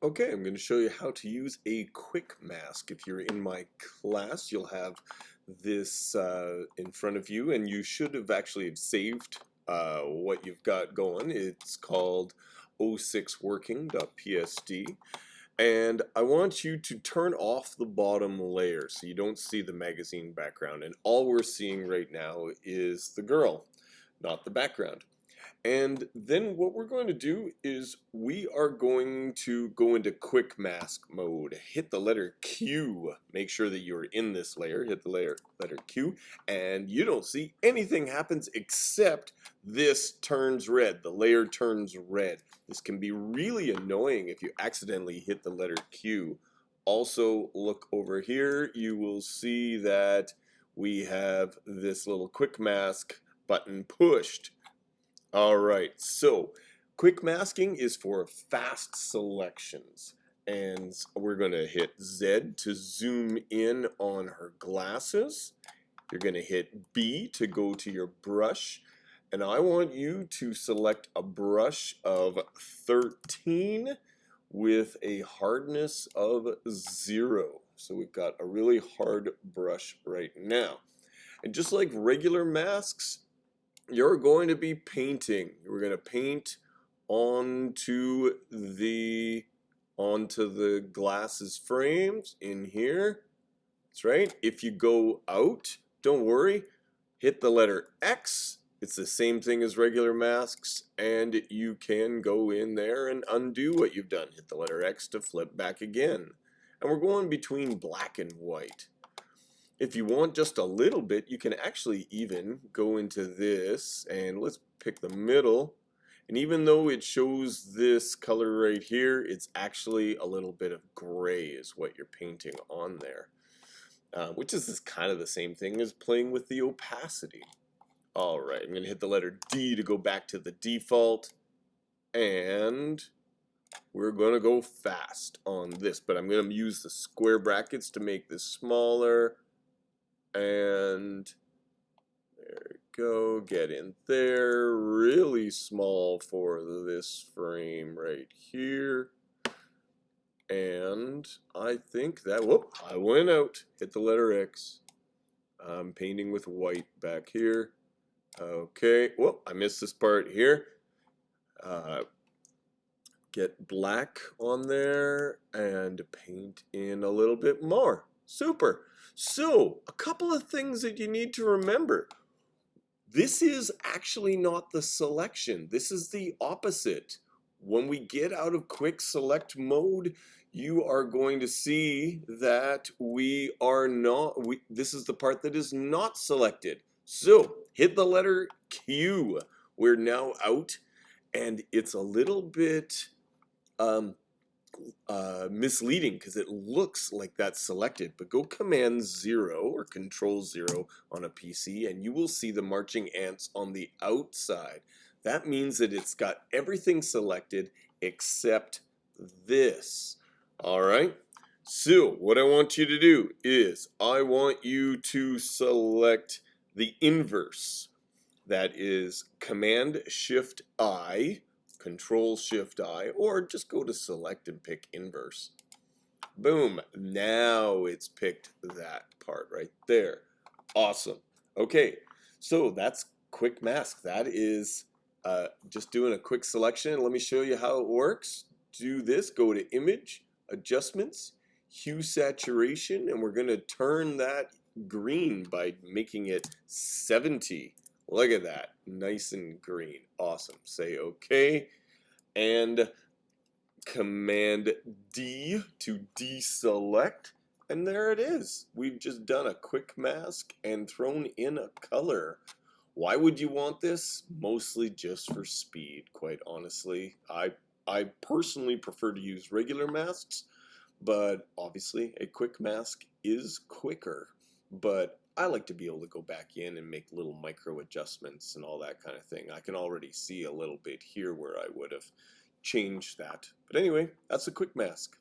Okay, I'm going to show you how to use a quick mask. If you're in my class, you'll have this in front of you, and you should have actually saved what you've got going. It's called 06working.psd, and I want you to turn off the bottom layer so you don't see the magazine background, and all we're seeing right now is the girl, not the background. And then what we're going to do is we are going to go into quick mask mode. Hit the letter Q. Make sure that you're in this layer. Hit the letter Q, and you don't see anything happens except this turns red. The layer turns red. This can be really annoying if you accidentally hit the letter Q. Also, look over here. You will see that we have this little quick mask button pushed. Alright, so quick masking is for fast selections, and we're going to hit Z to zoom in on her glasses. You're going to hit B to go to your brush, and I want you to select a brush of 13 with a hardness of 0. So we've got a really hard brush right now. And just like regular masks, you're going to be painting. We're going to paint onto the glasses frames in here. That's right. If you go out, don't worry. Hit the letter X. It's the same thing as regular masks, and you can go in there and undo what you've done. Hit the letter X to flip back again. And we're going between black and white. If you want just a little bit, you can actually even go into this, and let's pick the middle. And even though it shows this color right here, it's actually a little bit of gray is what you're painting on there. Which is kind of the same thing as playing with the opacity. Alright, I'm going to hit the letter D to go back to the default. And we're going to go fast on this, but I'm going to use the square brackets to make this smaller. And there we go, get in there, really small for this frame right here. And I think that, whoop, I went out, hit the letter X. I'm painting with white back here. Okay, whoop, I missed this part here. Get black on there and paint in a little bit more. Super. So, a couple of things that you need to remember. This is actually not the selection. This is the opposite. When we get out of quick select mode, you are going to see that this is the part that is not selected. So, hit the letter Q. We're now out, and it's a little bit misleading because it looks like that's selected, but go Command 0 or Control 0 on a PC and you will see the marching ants on the outside. That means that it's got everything selected except this. Alright, so what I want you to do is I want you to select the inverse. That is Command Shift I, Control Shift I, or just go to select and pick inverse. Boom, now it's picked that part right there. Awesome. Okay, so that's quick mask. That is just doing a quick selection. Let me show you how it works. Do this, go to Image, Adjustments, Hue Saturation, and we're going to turn that green by making it 70. Look at that, nice and green. Awesome. Say OK, and Command D to deselect, and there it is. We've just done a quick mask and thrown in a color. Why would you want this? Mostly just for speed, quite honestly. I personally prefer to use regular masks, but obviously a quick mask is quicker. But I like to be able to go back in and make little micro adjustments and all that kind of thing. I can already see a little bit here where I would have changed that. But anyway, that's a quick mask.